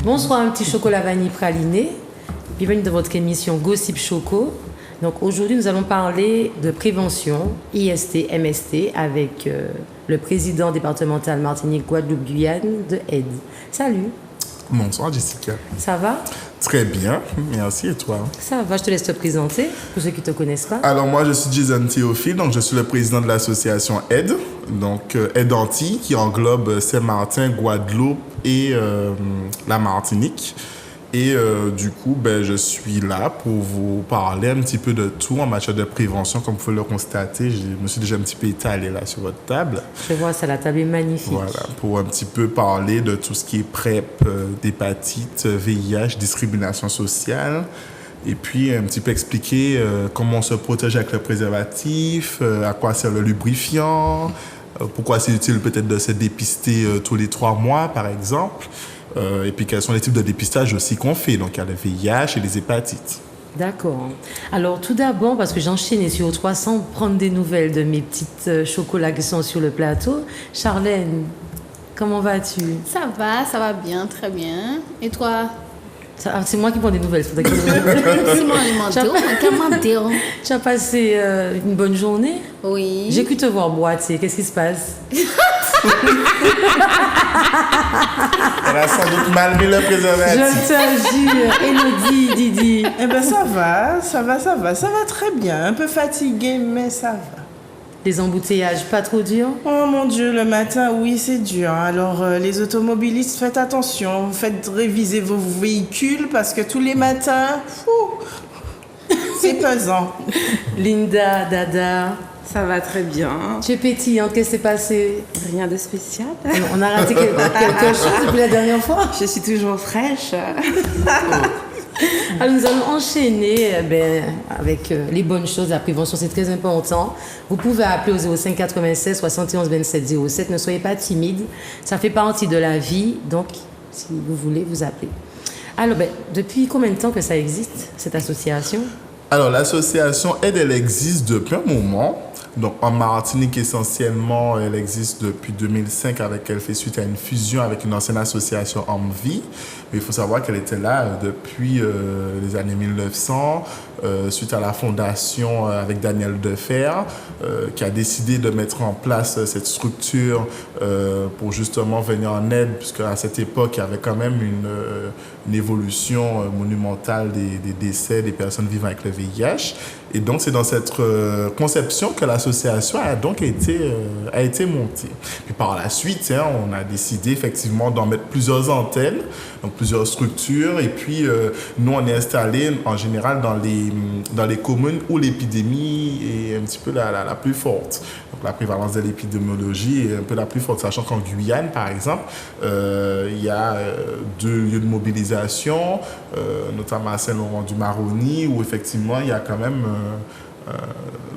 Bonsoir, un petit chocolat vanille praliné. Bienvenue dans votre émission Gossip Choco. Donc aujourd'hui, nous allons parler de prévention, IST, MST, avec le président départemental Martinique-Guadeloupe-Guyane de AIDE. Salut. Bonsoir Jessica. Ça va? Très bien, merci et toi? Ça va, je te laisse te présenter pour ceux qui ne te connaissent pas. Alors moi je suis Jason Théophile, donc je suis le président de l'association AIDE, donc AIDE Antilles qui englobe Saint-Martin, Guadeloupe et la Martinique. Et du coup, je suis là pour vous parler un petit peu de tout en matière de prévention. Comme vous pouvez le constater, je me suis déjà un petit peu étalé là sur votre table. Je vois ça, la table est magnifique. Voilà, pour un petit peu parler de tout ce qui est PrEP, d'hépatite, VIH, discrimination sociale. Et puis un petit peu expliquer comment on se protège avec le préservatif, à quoi sert le lubrifiant, pourquoi c'est utile peut-être de se dépister tous les 3 mois par exemple. Et puis quels sont les types de dépistage aussi qu'on fait. Donc il y a le VIH et les hépatites. D'accord. Alors tout d'abord, parce que j'enchaîne sur 300, prendre des nouvelles de mes petites chocolats qui sont sur le plateau. Charlène, comment vas-tu? Ça va bien, très bien. Et toi? C'est moi qui prends des nouvelles. C'est moi alimentaire. Tu as passé une bonne journée? Oui. J'ai cru te voir boiter. Qu'est-ce qui se passe? Elle a sans doute mal mis le préservatif. Je te jure. Élodie, Didi. Eh bien, ça va très bien. Un peu fatigué, mais ça va. Les embouteillages, pas trop durs? Oh mon Dieu, le matin, oui, c'est dur. Alors, les automobilistes, faites attention. Faites réviser vos véhicules parce que tous les matins, c'est pesant. Linda, Dada. Ça va très bien. Tu es pétillante, qu'est-ce qui s'est passé? Rien de spécial. On a raté quelque chose depuis la dernière fois? Je suis toujours fraîche. Alors nous allons enchaîner avec les bonnes choses. La prévention, c'est très important. Vous pouvez appeler au 05 96 71 27 07. Ne soyez pas timide. Ça fait partie de la vie. Donc, si vous voulez, vous appelez. Alors, depuis combien de temps que ça existe, cette association? Alors, l'association AIDE, elle existe depuis un moment. Donc, en Martinique, essentiellement, elle existe depuis 2005 elle fait suite à une fusion avec une ancienne association Homme-Vie. Mais il faut savoir qu'elle était là depuis les années 1900, suite à la fondation avec Daniel Defer, qui a décidé de mettre en place cette structure pour justement venir en aide, puisque à cette époque, il y avait quand même une évolution monumentale des décès des personnes vivant avec le VIH. Et donc, c'est dans cette conception que l'association a donc été montée. Puis par la suite, on a décidé effectivement d'en mettre plusieurs antennes, donc plusieurs structures. Et puis, nous, on est installés en général dans les communes où l'épidémie est un petit peu la plus forte. Donc, la prévalence de l'épidémiologie est un peu la plus forte, sachant qu'en Guyane, par exemple, il y a 2 lieux de mobilisation, notamment à Saint-Laurent-du-Maroni, où effectivement, il y a quand même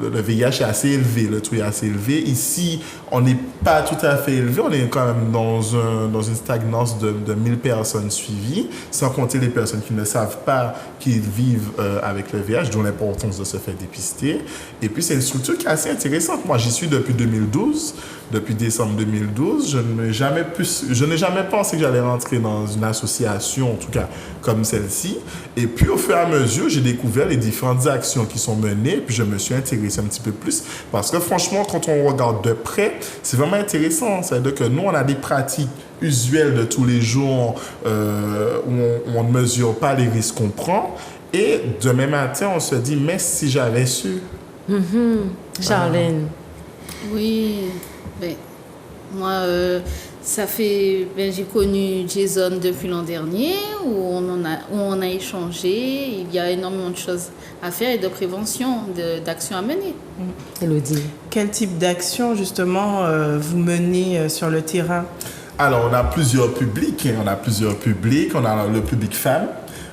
le VIH est assez élevé, le taux est assez élevé. Ici, on n'est pas tout à fait élevé, on est quand même dans une stagnance de 1000 personnes suivies, sans compter les personnes qui ne savent pas qu'ils vivent avec le VIH, dont l'importance de se faire dépister. Et puis, c'est une structure qui est assez intéressante. Moi, j'y suis depuis 2012, depuis décembre 2012. Je n'ai jamais pensé que j'allais rentrer dans une association, en tout cas comme celle-ci. Et puis, au fur et à mesure, j'ai découvert les différentes actions qui sont menées, puis je me suis intéressé un petit peu plus, parce que franchement, quand on regarde de près, c'est vraiment intéressant. C'est-à-dire que nous, on a des pratiques usuelles de tous les jours où on ne mesure pas les risques qu'on prend. Et demain matin, on se dit, mais si j'avais su. Charlène. Oui, moi, j'ai connu Jason depuis l'an dernier, où on a échangé. Il y a énormément de choses à faire et de prévention, d'actions à mener. Élodie. Quel type d'action, justement, vous menez sur le terrain? Alors, on a plusieurs publics. On a le public femme.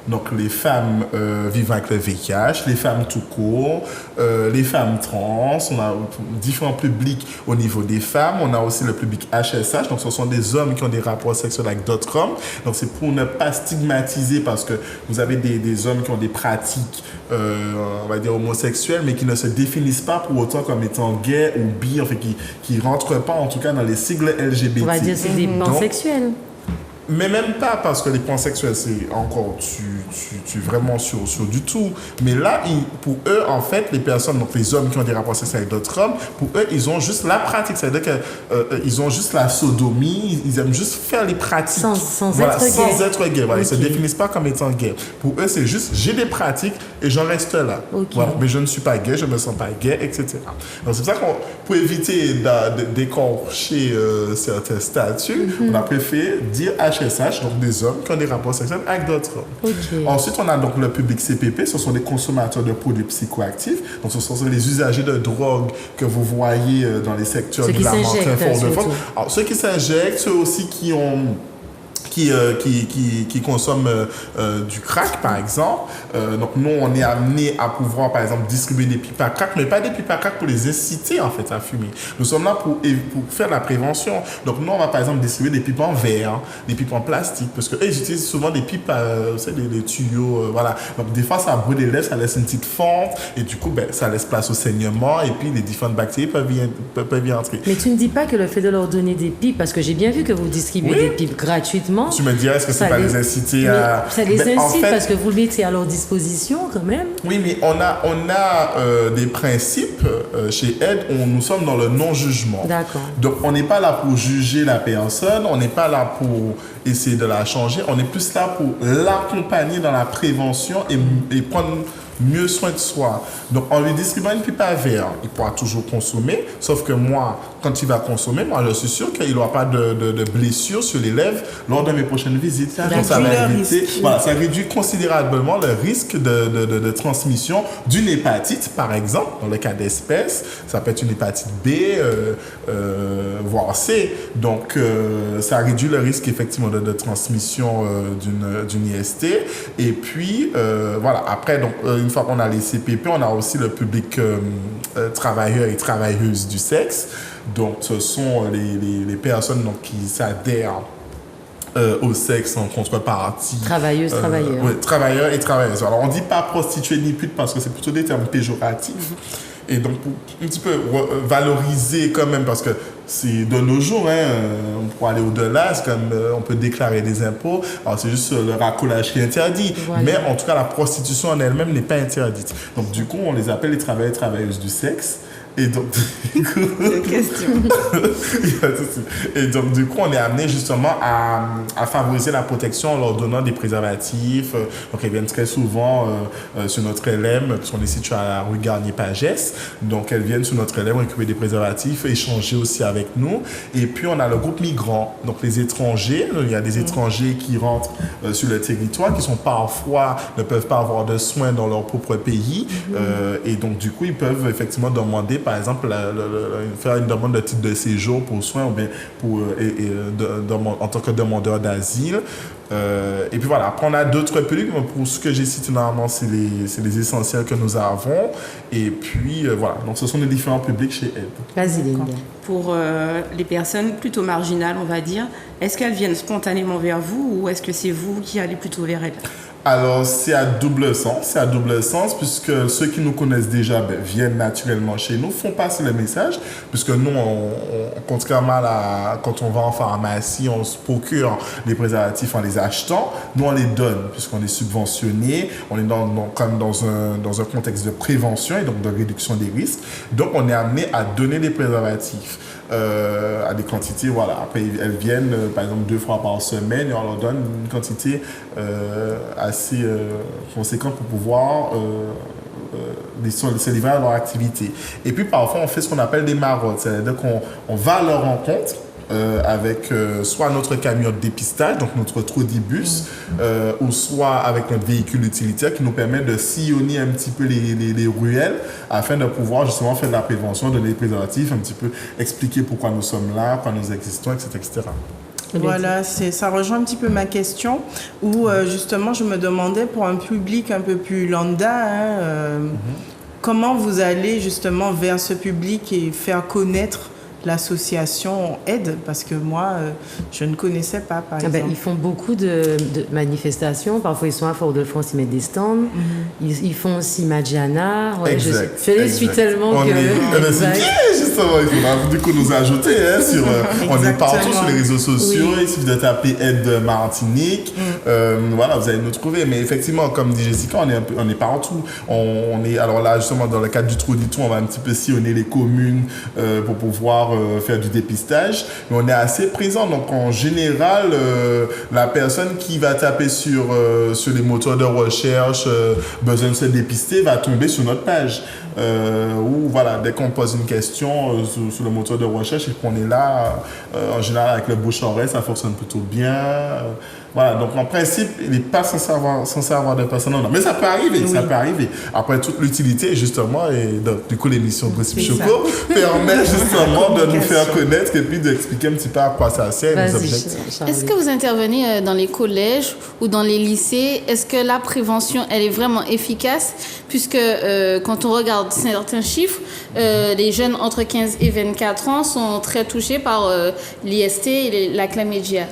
donc les femmes vivant avec le VIH, les femmes tout court, les femmes trans, on a différents publics au niveau des femmes, on a aussi le public HSH, donc ce sont des hommes qui ont des rapports sexuels avec d'autres hommes, donc c'est pour ne pas stigmatiser parce que vous avez des hommes qui ont des pratiques, on va dire homosexuelles, mais qui ne se définissent pas pour autant comme étant gays ou bi, enfin qui rentrent pas en tout cas dans les sigles LGBT. On va dire c'est des pansexuels. Mais même pas, parce que les pansexuels, c'est encore, tu vraiment sur du tout. Mais là, pour eux, en fait, les personnes, donc les hommes qui ont des rapports sexuels avec d'autres hommes, pour eux, ils ont juste la pratique. C'est-à-dire qu'ils ont juste la sodomie, ils aiment juste faire les pratiques. Sans voilà, être sans gay. être gay. Voilà, Okay. ils ne se définissent pas comme étant gay. Pour eux, c'est juste, j'ai des pratiques et j'en reste là. Okay. Voilà. Mais je ne suis pas gay, je ne me sens pas gay, etc. Donc c'est pour ça pour éviter d'écorcher certains statuts, on a préféré dire HSH, donc des hommes qui ont des rapports sexuels avec d'autres hommes. Okay. Ensuite, on a donc le public CPP, ce sont des consommateurs de produits psychoactifs, donc ce sont les usagers de drogue que vous voyez dans les secteurs Ceux qui violemment très s'injectent, forts de surtout. force. Alors, ceux qui s'injectent, ceux aussi qui consomment du crack, par exemple. Donc, nous, on est amené à pouvoir, par exemple, distribuer des pipes à crack, mais pas des pipes à crack pour les inciter, en fait, à fumer. Nous sommes là pour faire la prévention. Donc, nous, on va, par exemple, distribuer des pipes en verre, des pipes en plastique, parce qu'eux, ils utilisent souvent des pipes, vous savez, des tuyaux, voilà. Donc, des fois, ça brûle les lèvres, ça laisse une petite fente, et du coup, ça laisse place au saignement, et puis les différentes bactéries peuvent y entrer. Mais tu ne dis pas que le fait de leur donner des pipes, parce que j'ai bien vu que vous distribuez des pipes gratuitement. Tu me dirais, est-ce que c'est pas les inciter à... Ça les Mais incite en fait, parce que vous le mettez à leur disposition quand même. oui, mais on a des principes chez Aide où nous sommes dans le non-jugement. D'accord. Donc, on n'est pas là pour juger la personne, on n'est pas là pour essayer de la changer, on est plus là pour l'accompagner dans la prévention et prendre mieux soin de soi. Donc, en lui distribuant une pipe à verre, il pourra toujours consommer, sauf que moi, quand il va consommer, moi, je suis sûr qu'il n'aura pas de blessure sur les lèvres lors de mes prochaines visites. Ça Donc, ça réduit va le éviter, risque. voilà, ça réduit considérablement le risque de transmission d'une hépatite, par exemple, dans le cas d'espèce. Ça peut être une hépatite B, voire C. Donc, ça réduit le risque, effectivement, de transmission d'une IST. Et puis, voilà, après, donc, une fois qu'on a les CPP, on a aussi le public travailleurs et travailleuses du sexe. Donc, ce sont les personnes donc, qui s'adhèrent au sexe en contrepartie. Travailleuses, travailleurs. Oui, travailleurs et travailleuses. Alors, on ne dit pas prostituée ni pute parce que c'est plutôt des termes péjoratifs. Et donc, pour un petit peu valoriser quand même, parce que c'est de nos jours, on pourrait aller au-delà, c'est comme on peut déclarer des impôts. Alors, c'est juste le racolage qui est interdit. Voilà. Mais en tout cas, la prostitution en elle-même n'est pas interdite. Donc, du coup, on les appelle les travailleurs et travailleuses du sexe. Et donc, du coup, et donc, du coup, on est amené justement à favoriser la protection en leur donnant des préservatifs. Donc, elles viennent très souvent sur notre LM, parce qu'on est situé à la rue Garnier-Pagès. Donc, elles viennent sur notre LM récupérer des préservatifs, échanger aussi avec nous. Et puis, on a le groupe migrant. Donc, les étrangers, il y a des étrangers qui rentrent sur le territoire, qui sont parfois, ne peuvent pas avoir de soins dans leur propre pays. Et donc, du coup, ils peuvent effectivement demander, par exemple, faire une demande de titre de séjour pour soins ou bien en tant que demandeur d'asile. Et puis voilà, après on a d'autres publics, mais pour ce que j'ai cité normalement, c'est les essentiels que nous avons. Et puis voilà, donc ce sont les différents publics chez Aide. Vas-y, Linda. Pour les personnes plutôt marginales, on va dire, est-ce qu'elles viennent spontanément vers vous ou est-ce que c'est vous qui allez plutôt vers elles? Alors, c'est à double sens, puisque ceux qui nous connaissent déjà viennent naturellement chez nous, font passer le message, puisque nous, contrairement à quand on va en pharmacie, on se procure les préservatifs en les achetant, nous, on les donne, puisqu'on est subventionné, on est comme dans un contexte de prévention et donc de réduction des risques, donc on est amené à donner des préservatifs. À des quantités, voilà. Après, elles viennent, par exemple, 2 fois par semaine et on leur donne une quantité assez conséquente pour pouvoir se livrer à leur activité. Et puis, parfois, on fait ce qu'on appelle des marottes. C'est-à-dire qu'on va à leur rencontre avec soit notre camion de dépistage, donc notre trolleybus, ou soit avec notre véhicule utilitaire qui nous permet de sillonner un petit peu les ruelles afin de pouvoir justement faire de la prévention, donner des préservatifs, un petit peu expliquer pourquoi nous sommes là, pourquoi nous existons, etc. etc. Voilà, ça rejoint un petit peu ma question où justement je me demandais pour un public un peu plus lambda, comment vous allez justement vers ce public et faire connaître l'association Aide, parce que moi, je ne connaissais pas, par exemple. Ils font beaucoup de manifestations. Parfois, ils sont à Fort-de-France, ils mettent des stands. Ils font aussi Magiana. Ouais, Exact. Je les suis tellement que... Justement, il faudra du coup nous ajouter. On est partout sur les réseaux sociaux. Oui. Il suffit de taper Aide Martinique. Voilà, vous allez nous trouver. Mais effectivement, comme dit Jessica, on est partout. On est, alors là, justement, dans le cadre du Trou du Tout, on va un petit peu sillonner les communes pour pouvoir faire du dépistage, mais on est assez présent. Donc en général, la personne qui va taper sur les moteurs de recherche besoin de se dépister va tomber sur notre page. Ou voilà, dès qu'on pose une question sur le moteur de recherche et qu'on est là, en général avec le bouche-oreille, ça fonctionne plutôt bien. Voilà, donc en principe, il n'est pas censé avoir de personnes. Non, mais ça peut arriver, ça peut arriver. Après, toute l'utilité, justement, et donc, du coup, l'émission Gossip Choco permet justement de nous faire connaître et puis d'expliquer un petit peu à quoi ça sert, nos objectifs. Est-ce que vous intervenez dans les collèges ou dans les lycées? Est-ce que la prévention, elle est vraiment efficace? Puisque quand on regarde certains chiffres, les jeunes entre 15 et 24 ans sont très touchés par l'IST et la chlamydia.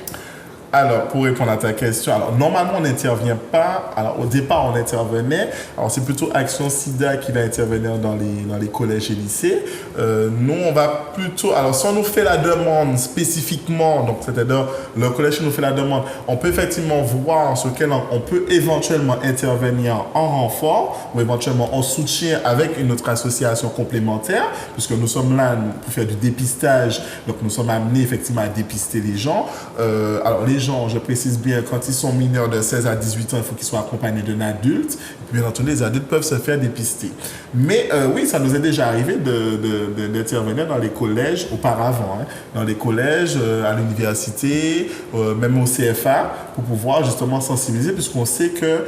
Alors, pour répondre à ta question, alors normalement on n'intervient pas. Alors au départ on intervenait. Alors c'est plutôt Action Sida qui va intervenir dans les collèges et lycées. Nous on va plutôt. Alors si on nous fait la demande spécifiquement, donc c'est-à-dire le collège nous fait la demande, on peut effectivement voir sur quel on peut éventuellement intervenir en renfort ou éventuellement en soutien avec une autre association complémentaire, puisque nous sommes là pour faire du dépistage. Donc nous sommes amenés effectivement à dépister les gens. Alors les gens, je précise bien, quand ils sont mineurs de 16 à 18 ans, il faut qu'ils soient accompagnés d'un adulte. Et puis, bien entendu, les adultes peuvent se faire dépister. Mais oui, ça nous est déjà arrivé d'intervenir dans les collèges auparavant, dans les collèges, à l'université, même au CFA, pour pouvoir justement sensibiliser, puisqu'on sait que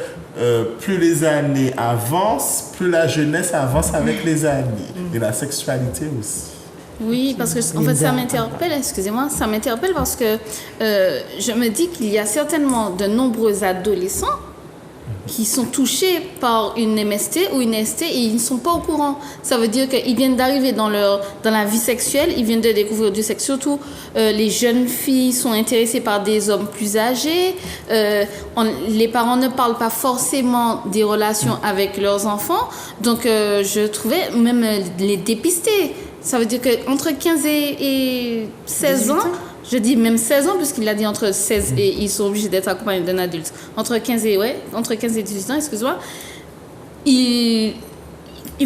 plus les années avancent, plus la jeunesse avance avec les années. Et la sexualité aussi. Oui, parce que en fait, ça m'interpelle, ça m'interpelle parce que je me dis qu'il y a certainement de nombreux adolescents qui sont touchés par une MST ou une ST et ils ne sont pas au courant. Ça veut dire qu'ils viennent d'arriver dans la vie sexuelle, ils viennent de découvrir du sexe. Surtout, les jeunes filles sont intéressées par des hommes plus âgés. Les parents ne parlent pas forcément des relations avec leurs enfants. Donc, je trouvais même les dépister. Ça veut dire qu'entre 15 et 16 ans, je dis même 16 ans, puisqu'il a dit entre 16 et ils sont obligés d'être accompagnés d'un adulte. Entre 15 et 18 ans, excuse-moi, il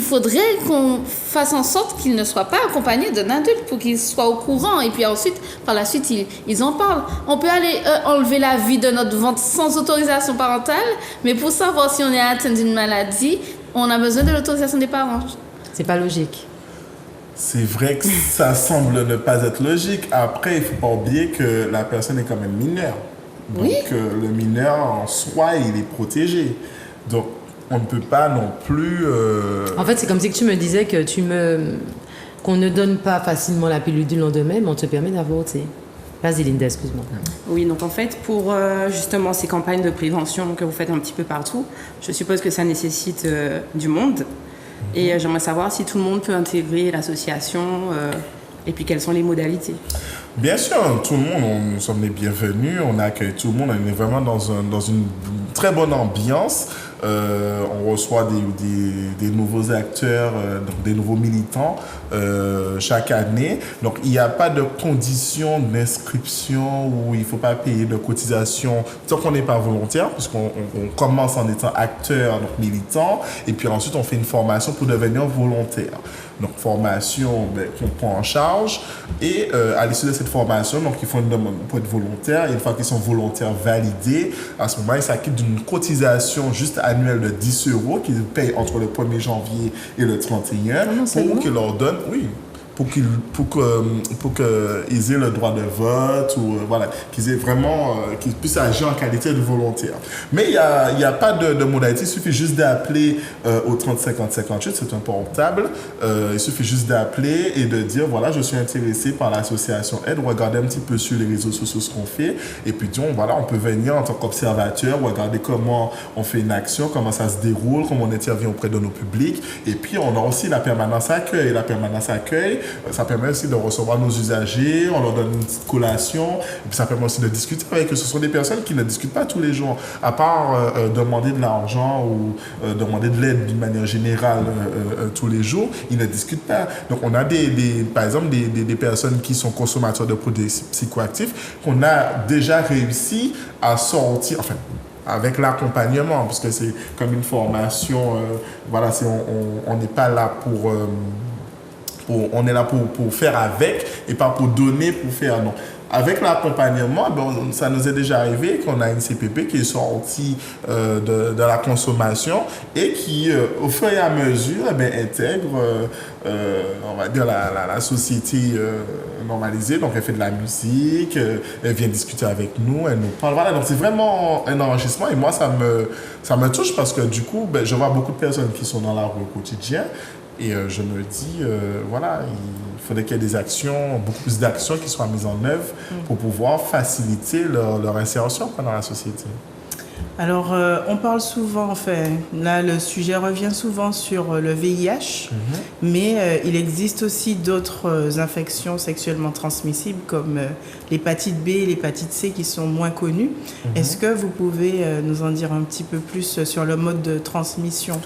faudrait qu'on fasse en sorte qu'ils ne soient pas accompagnés d'un adulte pour qu'ils soient au courant. Et puis ensuite, par la suite, ils en parlent. On peut aller enlever la vie de notre ventre sans autorisation parentale, mais pour savoir si on est atteint d'une maladie, on a besoin de l'autorisation des parents. C'est pas logique. C'est vrai que ça semble ne pas être logique. Après, il ne faut pas oublier que la personne est quand même mineure. Donc, le mineur, en soi, il est protégé. Donc, on ne peut pas non plus... En fait, c'est comme si tu me disais que qu'on ne donne pas facilement la pilule du lendemain, mais on te permet d'avorter. Vas-y, Linda, excuse-moi. Oui, donc en fait, pour justement ces campagnes de prévention que vous faites un petit peu partout, je suppose que ça nécessite du monde. Et j'aimerais savoir si tout le monde peut intégrer l'association et puis quelles sont les modalités. Bien sûr, tout le monde, nous sommes les bienvenus, on accueille tout le monde, on est vraiment dans une très bonne ambiance. On reçoit des nouveaux acteurs, donc des nouveaux militants chaque année. Donc, il n'y a pas de conditions d'inscription où il ne faut pas payer de cotisation tant qu'on n'est pas volontaire, puisqu'on commence en étant acteur, donc militant, et puis ensuite on fait une formation pour devenir volontaire. Donc, formation qu'on prend en charge, et à l'issue de cette formation, donc ils font une demande pour être volontaire, et une fois qu'ils sont volontaires validés, à ce moment, ils s'acquittent d'une cotisation juste annuelle de 10 € qu'ils payent entre le 1er janvier et le 31 pour qu'ils leur donnent, pour qu'ils aient le droit de vote ou voilà, qu'ils aient vraiment qu'ils puissent agir en qualité de volontaire. Mais il y a pas de modalité, il suffit juste d'appeler au 30 50 58, c'est un portable. Il suffit juste d'appeler et de dire voilà, je suis intéressé par l'association Aide, regarder un petit peu sur les réseaux sociaux ce qu'on fait et puis disons voilà, on peut venir en tant qu'observateur, regarder comment on fait une action, comment ça se déroule, comment on intervient auprès de nos publics et puis on a aussi la permanence accueil. La permanence accueil, ça permet aussi de recevoir nos usagers, on leur donne une petite collation et puis ça permet aussi de discuter avec eux. Ce sont des personnes qui ne discutent pas tous les jours, à part demander de l'argent ou demander de l'aide d'une manière générale tous les jours, ils ne discutent pas. Donc on a par exemple des personnes qui sont consommateurs de produits psychoactifs qu'on a déjà réussi à sortir, enfin avec l'accompagnement, parce que c'est comme une formation, voilà, on n'est pas là on est là pour faire avec et pas pour donner, pour faire, non. Avec l'accompagnement, ça nous est déjà arrivé qu'on a une CPP qui est sortie de la consommation et qui, au fur et à mesure, intègre, on va dire, la société normalisée. Donc, elle fait de la musique, elle vient discuter avec nous, elle nous parle. Voilà, donc c'est vraiment un enrichissement et moi, ça me touche parce que du coup, je vois beaucoup de personnes qui sont dans la rue au quotidien. Et je me dis, voilà, il faudrait qu'il y ait des actions, beaucoup plus d'actions qui soient mises en œuvre pour pouvoir faciliter leur insertion dans la société. Alors, on parle souvent, enfin, là, le sujet revient souvent sur le VIH, mais il existe aussi d'autres infections sexuellement transmissibles comme l'hépatite B et l'hépatite C qui sont moins connues. Est-ce que vous pouvez nous en dire un petit peu plus sur le mode de transmission ?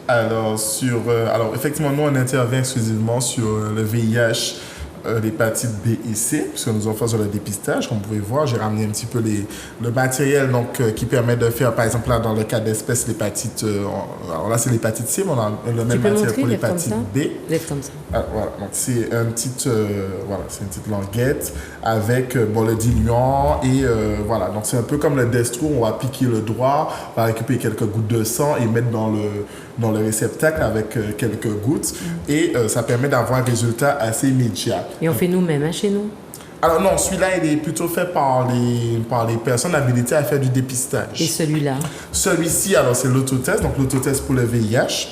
Alors, effectivement, nous, on intervient exclusivement sur le VIH, l'hépatite B et C, puisque nous offrons sur le dépistage. Comme vous pouvez voir, j'ai ramené un petit peu le matériel qui permet de faire, par exemple, là, dans le cas d'espèce, l'hépatite... alors là, c'est l'hépatite C, mais on a le même matériel pour l'hépatite B. Lève comme ça. Voilà, donc c'est une petite languette avec le diluant et voilà. Donc c'est un peu comme le destro, on va piquer le doigt, on va récupérer quelques gouttes de sang et mettre dans le réceptacle avec quelques gouttes et ça permet d'avoir un résultat assez immédiat. Et on fait nous-mêmes, chez nous? Alors non, celui-là, il est plutôt fait par les personnes habilitées à faire du dépistage. Et celui-là? Celui-ci, alors c'est l'autotest, donc l'autotest pour le VIH.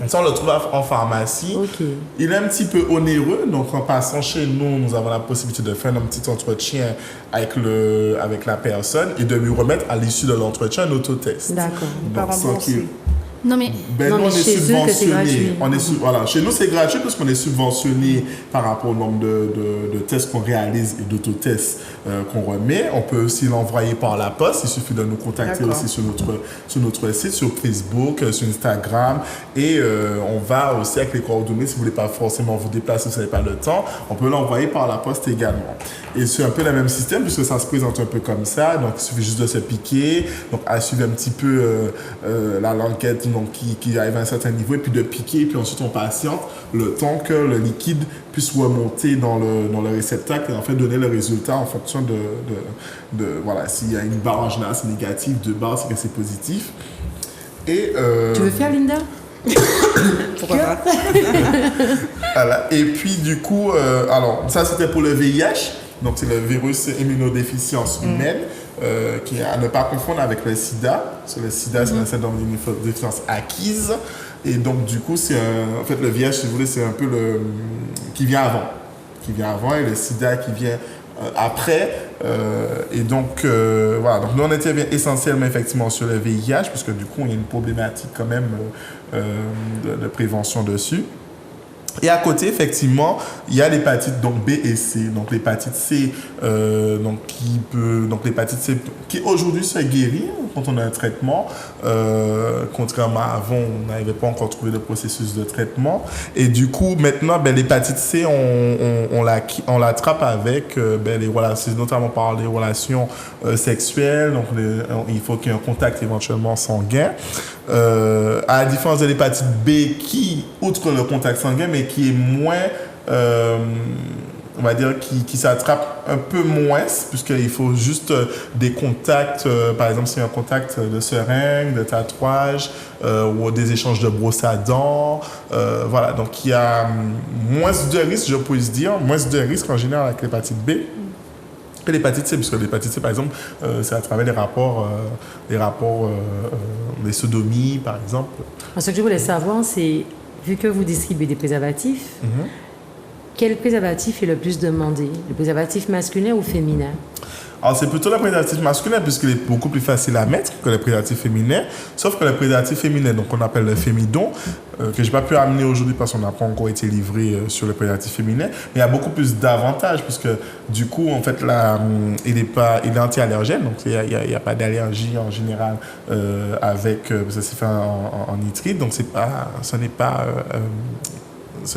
Ça, on le trouve en pharmacie. Okay. Il est un petit peu onéreux, donc en passant chez nous, nous avons la possibilité de faire un petit entretien avec la personne et de lui remettre à l'issue de l'entretien un autotest. D'accord. Donc, sans qu'il... Non mais, non, mais on est chez eux, que c'est gratuit. Voilà, chez nous, c'est gratuit parce qu'on est subventionné par rapport au nombre de tests qu'on réalise et d'autotests qu'on remet. On peut aussi l'envoyer par la poste. Il suffit de nous contacter aussi sur notre site, sur Facebook, sur Instagram. Et on va aussi avec les coordonnées, si vous ne voulez pas forcément vous déplacer, si vous n'avez pas le temps, on peut l'envoyer par la poste également. Et c'est un peu le même système puisque ça se présente un peu comme ça. Donc, il suffit juste de se piquer, donc à suivre un petit peu la languette donc, qui arrive à un certain niveau et puis de piquer. Et puis ensuite, on patiente le temps que le liquide puisse remonter dans le réceptacle et en fait donner le résultat en fonction de voilà, s'il y a une barre en général, c'est négatif, 2 barres, c'est que c'est positif. Et, tu veux faire, Linda? Pourquoi pas? Voilà. Et puis du coup, alors ça c'était pour le VIH, donc c'est le virus immunodéficience humaine, qui est à ne pas confondre avec le sida. Parce que le sida, c'est un syndrome d'immunodéficience acquise. Et donc du coup, en fait le VIH, si vous voulez, c'est un peu qui vient avant et le sida qui vient après. Et donc voilà, donc nous on intervient essentiellement effectivement sur le VIH parce que du coup il y a une problématique quand même de prévention dessus. Et à côté, effectivement, il y a l'hépatite donc B et C. Donc l'hépatite C, l'hépatite C qui aujourd'hui se guérit quand on a un traitement. Contrairement à avant, on n'arrivait pas encore à trouver le processus de traitement. Et du coup, maintenant, l'hépatite C, on l'attrape avec les relations, notamment par les relations sexuelles. Donc il faut qu'il y ait un contact éventuellement sanguin. À la différence de l'hépatite B qui, outre le contact sanguin, mais qui est moins on va dire, qui s'attrape un peu moins, puisqu'il faut juste des contacts, par exemple, s'il y a un contact de seringue, de tatouage, ou des échanges de brosse à dents. Voilà, donc il y a moins de risques, je peux dire, moins de risques en général avec l'hépatite B. Et l'hépatite C, puisque l'hépatite C, par exemple, c'est à travers les sodomies, par exemple. Ce que je voulais savoir, c'est, vu que vous distribuez des préservatifs, quel préservatif est le plus demandé? Le préservatif masculin ou féminin? Alors, c'est plutôt le préservatif masculin, puisqu'il est beaucoup plus facile à mettre que le préservatif féminin. Sauf que le préservatif féminin, donc on appelle le Fémidon, que je n'ai pas pu amener aujourd'hui parce qu'on n'a pas encore été livré sur le préservatif féminin. Mais il y a beaucoup plus d'avantages, puisque du coup, en fait, là, il est anti-allergène, donc il n'y a pas d'allergie en général avec. Ça s'est fait en nitrite, donc ce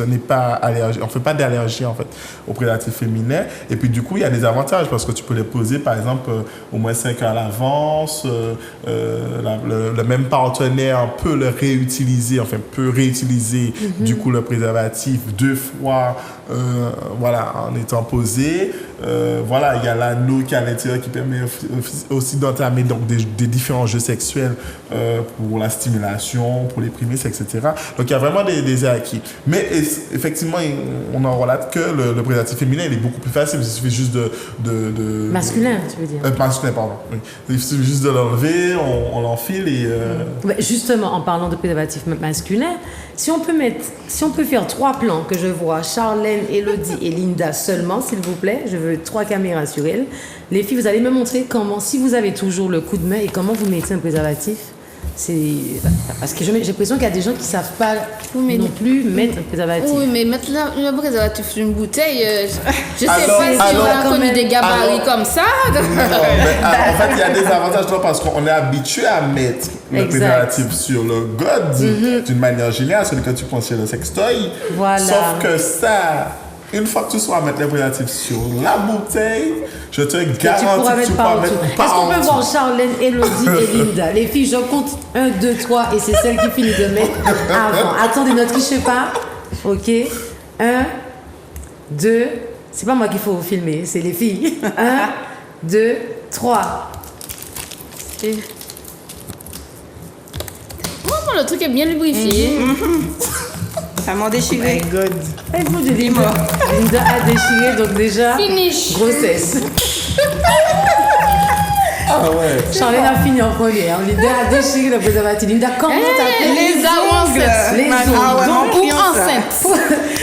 n'est pas allergie, on ne fait pas d'allergie en fait au préservatif féminin. Et puis du coup, il y a des avantages parce que tu peux les poser par exemple au moins 5 heures à l'avance. Le même partenaire peut le réutiliser, peut réutiliser du coup le préservatif 2 fois voilà, en étant posé. Voilà, il y a l'anneau qui est à l'intérieur qui permet aussi d'entamer donc, des différents jeux sexuels pour la stimulation, pour les prémices, etc. Donc il y a vraiment des acquis. Mais effectivement, on en relate que le préservatif féminin, il est beaucoup plus facile. Il suffit juste de masculin, tu veux dire? Masculin, pardon. Oui. Il suffit juste de l'enlever, on l'enfile et... Justement, en parlant de préservatif masculin, si on peut faire 3 plans que je vois, Charlène, Elodie et Linda seulement, s'il vous plaît, je veux 3 caméras sur elles. Les filles, vous allez me montrer comment, si vous avez toujours le coup de main et comment vous mettez un préservatif. Parce que j'ai l'impression qu'il y a des gens qui ne savent pas non plus mettre un préservatif. Oui, mais mettre le préservatif sur une bouteille, je ne sais pas si on a connu des gabarits comme ça. Non, mais, en fait, il y a des avantages là, parce qu'on est habitué à mettre le préservatif sur le god d'une manière générale, celui que tu prends sur le sextoy. Voilà. Sauf que ça... Une fois que tu sauras mettre les préservatifs sur la bouteille, je te garantis que tu pourras mettre partout. Est-ce qu'on peut voir Charlène, Elodie et Linda? Les filles, je compte 1, 2, 3 et c'est celle qui finit de mettre avant. Attendez, ne trichez pas. Ok. 1, 2. C'est pas moi qu'il faut filmer, c'est les filles. 1, 2, 3. Le truc est bien lubrifié. Ça m'a déchiré. My God. Linda a déchiré, donc déjà, Finish. grossesse. Ah ouais. Charlène a fini en premier. Linda a déchiré le préservatif. Linda, comment t'as fait? Les ongles. Les ongles. Donc, ou enceinte.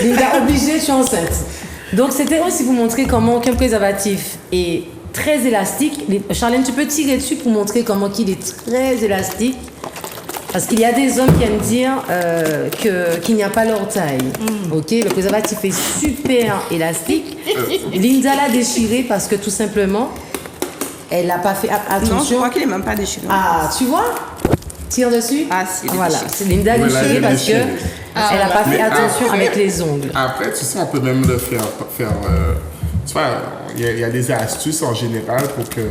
Linda, obligée, je suis enceinte. Donc, c'était aussi vous montrer comment qu'un préservatif est très élastique. Charlène, tu peux tirer dessus pour montrer comment il est très élastique. Parce qu'il y a des hommes qui aiment dire qu'il n'y a pas leur taille. Ok, le préservatif est super élastique. Linda l'a déchiré parce que tout simplement, elle n'a pas fait attention. Non, je crois qu'il n'est même pas déchiré. Ah, tu vois? Tire dessus. Ah, si, il est voilà. déchiré. C'est Linda a déchiré parce que elle n'a pas fait attention avec les ongles. Après, tu sais, on peut même le faire tu vois, il y a des astuces en général pour que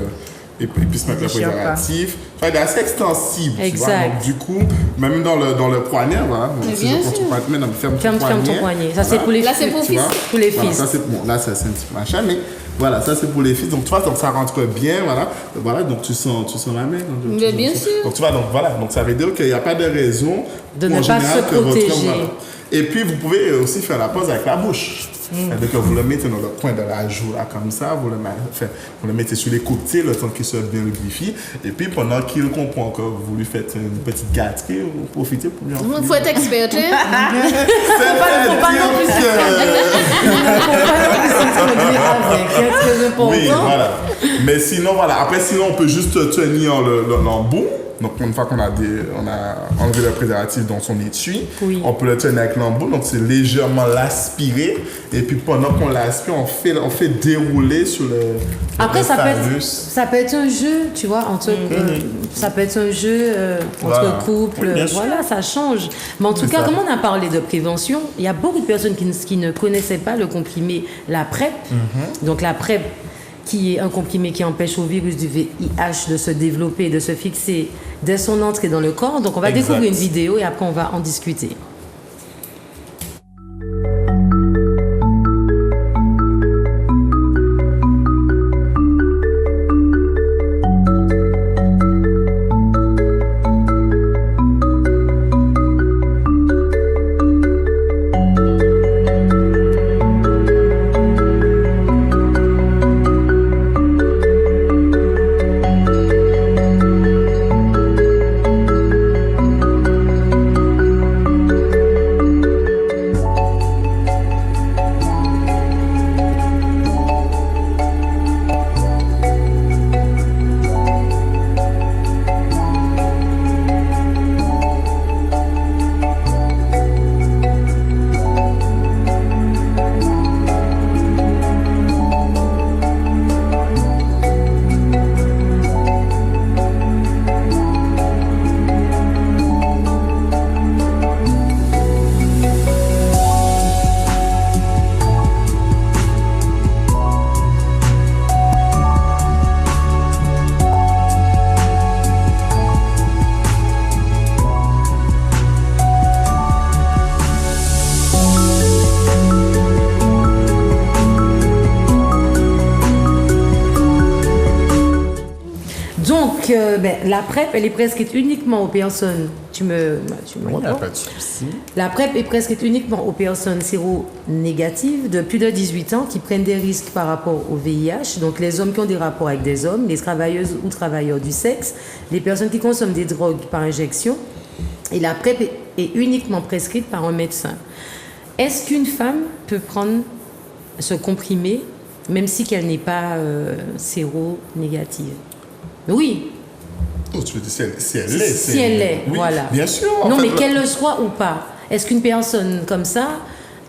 et puisse mettre le préservatif. Enfin, il est assez extensible. Exact. Tu vois? Donc, du coup, même dans le poignet, voilà. bien sûr. Ferme ton poignet. Ça, c'est pour les filles. Là, c'est pour fils. Pour les Voilà, fils. ça, c'est, bon, là, c'est un petit machin, mais voilà, ça, c'est pour les filles. Donc, tu vois, donc, ça rentre bien, voilà. Voilà, donc, tu sens la main. Donc, Mais bien sûr. Donc, tu vois, donc, voilà. Donc, ça veut dire qu'il n'y a pas de raison De en ne pas général, se que votre protéger. homme, voilà. Et puis, vous pouvez aussi faire la pause avec la bouche. C'est-à-dire que vous le mettez dans le coin de la joue, là, comme ça, vous le mettez sur les côtés, le temps qu'il soit bien lubrifié. Et puis, pendant qu'il comprend que vous lui faites une petite gâterie, vous profitez pour lui en Il faut être expert. Oui, voilà. Mais sinon, voilà. Après, sinon, on peut juste tenir l'embout. Donc, une fois qu'on a enlevé le préservatif dans son étui, on peut le tenir avec l'embout. Donc, c'est légèrement l'aspirer. Et puis, pendant qu'on l'aspire, on fait dérouler sur le Après, ça phallus. peut être un jeu, tu vois, ça peut être un jeu entre couples. Oui, voilà, ça change. Mais en tout cas, comme on a parlé de prévention, il y a beaucoup de personnes qui ne connaissaient pas le comprimé, la PrEP. Donc, la PrEP, qui est un comprimé qui empêche au virus du VIH de se développer et de se fixer dès son entrée dans le corps. Donc, on va découvrir une vidéo et après, on va en discuter. Donc, la PrEP, elle est prescrite uniquement aux personnes. Tu me Il n'y a réponds. pas de souci. La PrEP est prescrite uniquement aux personnes séronégatives de plus de 18 ans qui prennent des risques par rapport au VIH, donc les hommes qui ont des rapports avec des hommes, les travailleuses ou travailleurs du sexe, les personnes qui consomment des drogues par injection. Et la PrEP est uniquement prescrite par un médecin. Est-ce qu'une femme peut prendre ce comprimé même si qu'elle n'est pas séronégative? Oui. Oh, tu veux dire si elle l'est. Si elle l'est, oui, voilà. Bien sûr. Non, en mais fait, qu'elle le soit ou pas. Est-ce qu'une personne comme ça,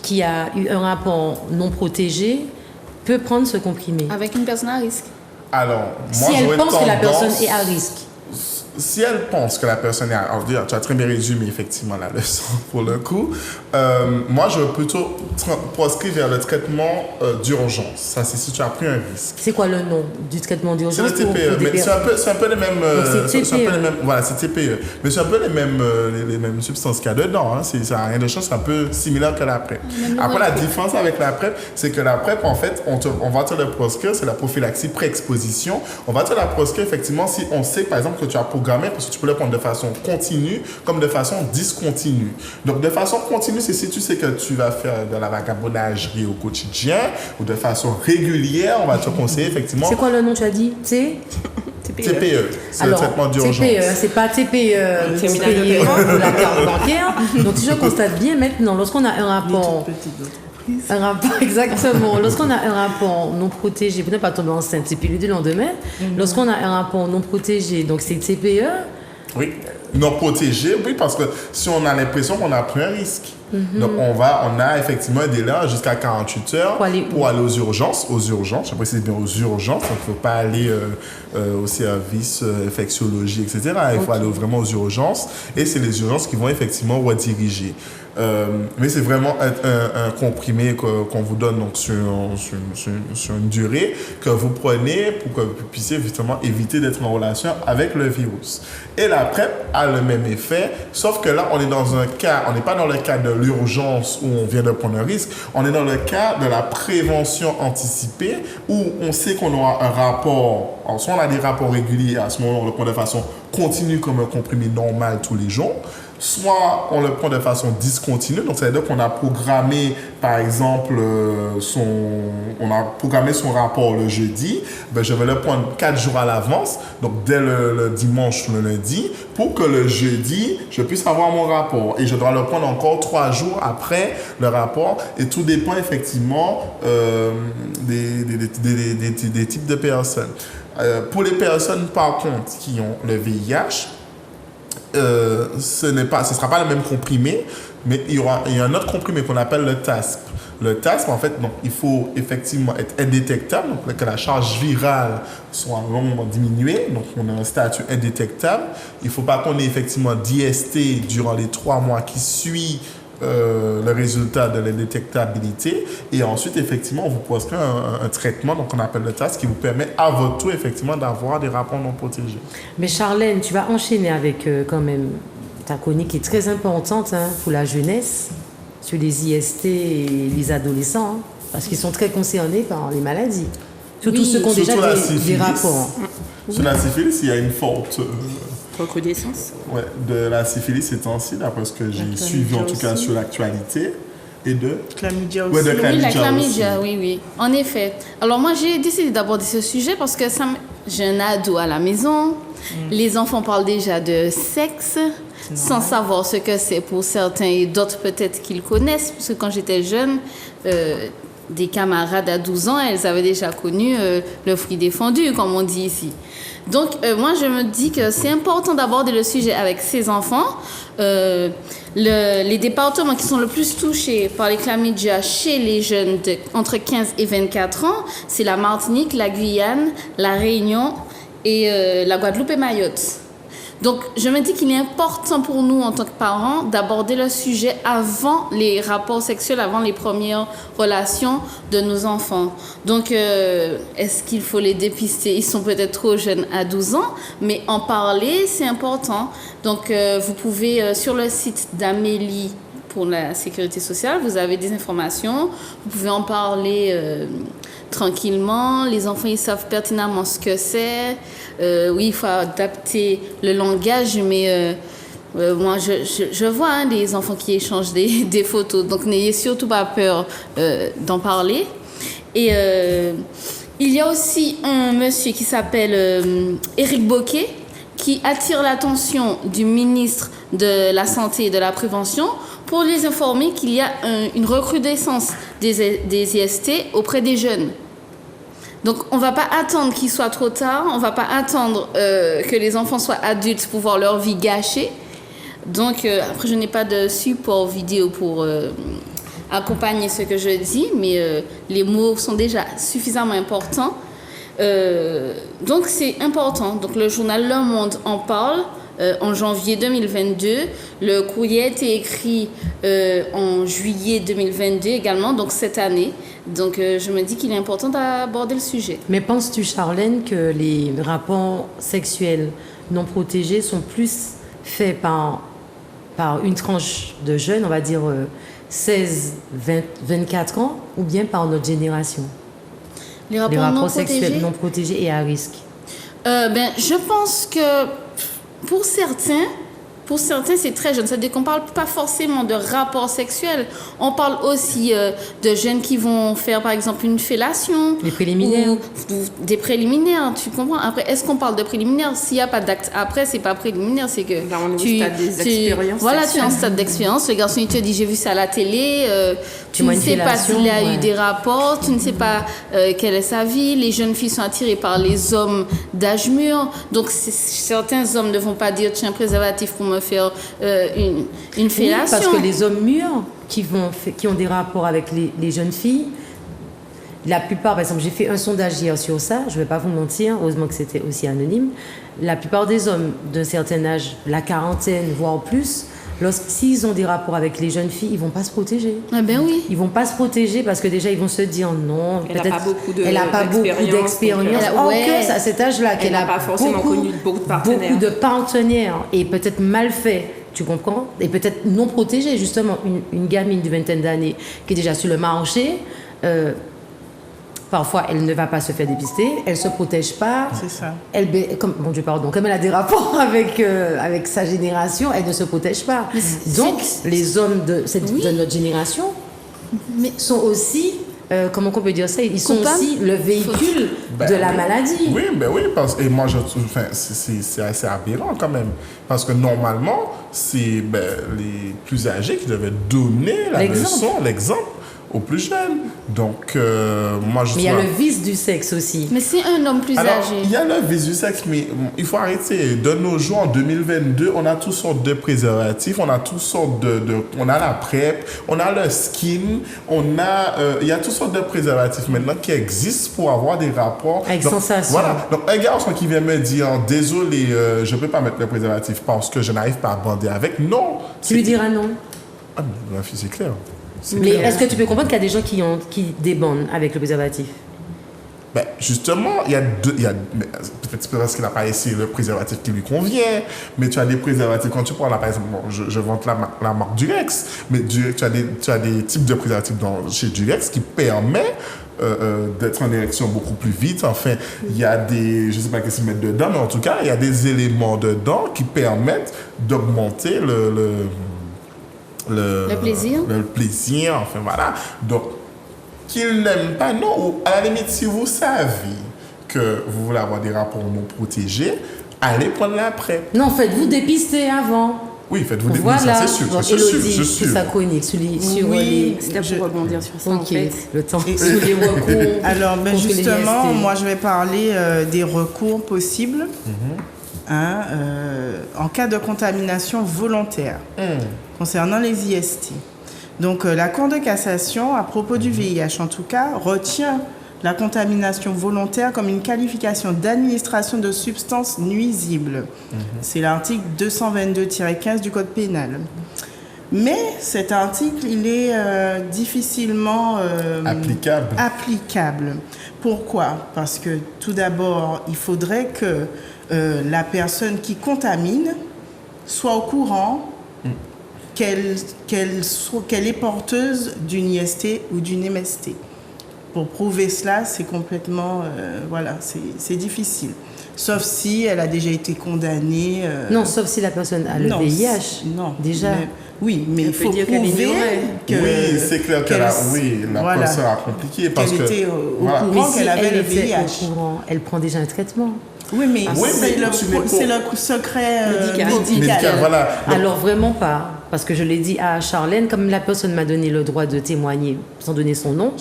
qui a eu un rapport non protégé, peut prendre ce comprimé? Avec une personne à risque. Alors, moi, Si elle j'aurais pense que la tendance- personne est à risque. Si elle pense que la personne est à risque, tu as très bien résumé effectivement la leçon pour le coup. Moi, je veux plutôt proscrire vers le traitement d'urgence. Ça, c'est si tu as pris un risque. C'est quoi le nom du traitement C'est d'urgence le pour TPE, des mais personnes? c'est un peu les mêmes. c'est c'est un peu TPE. les mêmes. Voilà, c'est TPE. Mais c'est un peu les mêmes substances qu'il y a dedans. Hein. Ça n'a rien de chose, c'est un peu similaire que la PrEP. Après, la différence avec la PrEP, c'est que la PrEP, en fait, on va te le proscrire, c'est la prophylaxie pré-exposition. On va te la proscrire effectivement si on sait, par exemple, que tu as programmé, parce que tu peux le prendre de façon continue comme de façon discontinue. Donc, de façon continue, c'est si tu sais que tu vas faire de la vagabondagerie au quotidien ou de façon régulière, on va te conseiller effectivement C'est quoi le nom, tu as dit? TPE, c'est le traitement d'urgence. TPE, c'est pas TPE, Terminal de TPE paiement. ou la carte bancaire. Donc, si je constate bien maintenant, lorsqu'on a un rapport, un rapport exactement, lorsqu'on a un rapport non protégé, pour ne pas tomber enceinte, c'est pilule du lendemain. Lorsqu'on a un rapport non protégé, donc c'est TPE. Oui, non protégé, oui, parce que si on a l'impression qu'on a pris un risque. Donc, on a effectivement un délai jusqu'à 48 heures Pour aller où? pour aller aux urgences. Je précise bien aux urgences. Donc, il ne faut pas aller au service infectiologie, etc. Il faut aller vraiment aux urgences. Et c'est les urgences qui vont effectivement rediriger. Mais c'est vraiment un comprimé qu'on vous donne donc, sur une durée que vous prenez pour que vous puissiez justement éviter d'être en relation avec le virus. Et la PrEP a le même effet, sauf que là, on est dans un cas, on n'est pas dans le cas de l'urgence où on vient de prendre un risque, on est dans le cas de la prévention anticipée où on sait qu'on aura un rapport, alors soit on a des rapports réguliers, à ce moment-là, on le prend de façon continue comme un comprimé normal tous les jours, soit on le prend de façon discontinue, donc ça veut dire qu'on a programmé, par exemple, on a programmé son rapport le jeudi, ben je vais le prendre 4 jours à l'avance, donc dès le dimanche ou le lundi, pour que le jeudi, je puisse avoir mon rapport. Et je dois le prendre encore 3 jours après le rapport, et tout dépend effectivement des types de personnes. Pour les personnes, par contre, qui ont le VIH, ce sera pas le même comprimé, mais il y a un autre comprimé qu'on appelle le TASP. Le TASP, en fait, donc, il faut effectivement être indétectable, donc que la charge virale soit vraiment diminuée, donc on a un statut indétectable. Il ne faut pas qu'on ait effectivement d'IST durant les 3 mois qui suivent le résultat de l'indétectabilité, et ensuite effectivement on vous prescrit un traitement donc on appelle le TASP qui vous permet à votre tour effectivement d'avoir des rapports non protégés. Mais Charlène, tu vas enchaîner avec quand même ta chronique qui est très importante pour la jeunesse sur les IST et les adolescents, parce qu'ils sont très concernés par les maladies. Surtout ceux qui ont déjà des rapports. Sur la syphilis, il y a une forte Recrudescence. ouais, de la syphilis ces temps-ci, d'après ce que j'ai suivi en tout cas sur l'actualité. Et de Chlamydia aussi. Ouais, de Oui, la chlamydia chlamydia, aussi. oui. En effet. Alors moi, j'ai décidé d'aborder ce sujet parce que j'ai un ado à la maison. Les enfants parlent déjà de sexe sans savoir ce que c'est pour certains et d'autres peut-être qu'ils connaissent. Parce que quand j'étais jeune, des camarades à 12 ans, elles avaient déjà connu le fruit défendu, comme on dit ici. Donc, moi, je me dis que c'est important d'aborder le sujet avec ces enfants. Les départements qui sont le plus touchés par les chlamydia chez les jeunes entre 15 et 24 ans, c'est la Martinique, la Guyane, la Réunion et la Guadeloupe et Mayotte. Donc, je me dis qu'il est important pour nous, en tant que parents, d'aborder le sujet avant les rapports sexuels, avant les premières relations de nos enfants. Donc, est-ce qu'il faut les dépister? Ils sont peut-être trop jeunes à 12 ans, mais en parler, c'est important. Donc, vous pouvez, sur le site d'Amélie pour la sécurité sociale, vous avez des informations. Vous pouvez en parler tranquillement. Les enfants, ils savent pertinemment ce que c'est. Oui, il faut adapter le langage, mais moi, je vois des enfants qui échangent des photos. Donc, n'ayez surtout pas peur d'en parler. Et il y a aussi un monsieur qui s'appelle Éric Bocquet, qui attire l'attention du ministre de la Santé et de la Prévention pour les informer qu'il y a une recrudescence des IST auprès des jeunes. Donc, on ne va pas attendre qu'il soit trop tard, on ne va pas attendre que les enfants soient adultes pour voir leur vie gâchée. Donc, après, je n'ai pas de support vidéo pour accompagner ce que je dis, mais les mots sont déjà suffisamment importants. Donc, c'est important. Donc, le journal Le Monde en parle en janvier 2022. Le courrier a été écrit en juillet 2022 également, donc cette année. Donc, je me dis qu'il est important d'aborder le sujet. Mais penses-tu, Charlène, que les rapports sexuels non protégés sont plus faits par une tranche de jeunes, on va dire 16, 24 ans, ou bien par notre génération? Les rapports sexuels non protégés et à risque. Je pense que pour certains, c'est très jeune. C'est-à-dire qu'on ne parle pas forcément de rapports sexuels. On parle aussi de jeunes qui vont faire, par exemple, une fellation. Les préliminaires. Ou des préliminaires, tu comprends? Après, est-ce qu'on parle de préliminaires? S'il n'y a pas d'acte après, c'est pas préliminaire, c'est que là, on est au stade des expériences. Voilà, tu es en stade d'expérience. Le garçon, il te dit, j'ai vu ça à la télé. Tu ne sais pas s'il a eu des rapports. Tu ne sais pas quelle est sa vie. Les jeunes filles sont attirées par les hommes d'âge mûr. Donc, certains hommes ne vont pas dire, tiens, préservatif pour me faire une fellation. Oui, parce que les hommes mûrs qui ont des rapports avec les jeunes filles, la plupart, par exemple, j'ai fait un sondage hier sur ça, je ne vais pas vous mentir, heureusement que c'était aussi anonyme, la plupart des hommes d'un certain âge, la quarantaine, voire plus, s'ils ont des rapports avec les jeunes filles, ils ne vont pas se protéger. Ah ben oui. Ils ne vont pas se protéger parce que déjà, ils vont se dire non, elle n'a pas beaucoup d'expérience. Ouais. À cet âge-là, qu'elle n'a pas forcément connu beaucoup de partenaires. Et peut-être mal fait, tu comprends? Et peut-être non protégée, justement. Une gamine de 20 d'années qui est déjà sur le marché, parfois, elle ne va pas se faire dépister, elle ne se protège pas. C'est ça. Comme elle a des rapports avec sa génération, elle ne se protège pas. Donc, les hommes de notre génération sont aussi, comment on peut dire ça? Ils sont aussi le véhicule de la maladie. Oui, et moi, je trouve, c'est assez aberrant quand même. Parce que normalement, c'est les plus âgés qui devaient donner la leçon, l'exemple aux plus jeunes. Donc, moi, je trouve... Mais il y a le vice du sexe aussi. Mais c'est un homme plus âgé. Il y a le vice du sexe, mais il faut arrêter. De nos jours, en 2022, on a toutes sortes de préservatifs, on a toutes sortes on a la PrEP, on a le skin, il y a toutes sortes de préservatifs maintenant qui existent pour avoir des rapports. Avec sensation. Voilà. Donc, un garçon qui vient me dire, désolé, je ne peux pas mettre le préservatif parce que je n'arrive pas à bander avec. Non. Tu lui diras non. Ah, mais la fille, c'est clair. Mais est-ce que tu peux comprendre qu'il y a des gens qui débandent avec le préservatif? Justement, il y a peut-être parce qu'il n'a pas essayé le préservatif qui lui convient, mais tu as des préservatifs, quand tu prends là, par exemple, je vante la marque Durex, mais tu as des types de préservatifs chez Durex qui permettent d'être en érection beaucoup plus vite. Enfin, il y a je ne sais pas qu'est-ce qu'ils mettent dedans, mais en tout cas, il y a des éléments dedans qui permettent d'augmenter le plaisir, enfin voilà. Donc, qu'il n'aime pas, non. Ou à la limite, si vous savez que vous voulez avoir des rapports non protégés, allez prendre la PrEP. Non, faites-vous dépister avant. Oui, faites-vous dépister, ça c'est sûr. Donc, Élodie, c'est sa chronique sur les... C'était pour rebondir sur ça, en fait. Le temps sur les recours. Alors, justement, moi, je vais parler des recours possibles. En cas de contamination volontaire concernant les IST. Donc, la Cour de cassation, à propos du VIH en tout cas, retient la contamination volontaire comme une qualification d'administration de substances nuisibles. C'est l'article 222-15 du Code pénal. Mais cet article, il est difficilement applicable. Pourquoi? Parce que tout d'abord, il faudrait que la personne qui contamine soit au courant qu'elle est porteuse d'une IST ou d'une MST. pour prouver cela, c'est complètement, voilà, c'est difficile. Sauf si elle a déjà été condamnée. Non, sauf si la personne a le VIH. Non. Déjà. Oui, mais il faut prouver que... Oui, c'est clair que la personne a compliqué parce qu'elle était au courant Mais si qu'elle avait elle le était VIH. au courant, elle prend déjà un traitement. Oui, mais c'est le secret médical. Voilà. Alors vraiment pas, parce que je l'ai dit à Charlène, comme la personne m'a donné le droit de témoigner sans donner son nom,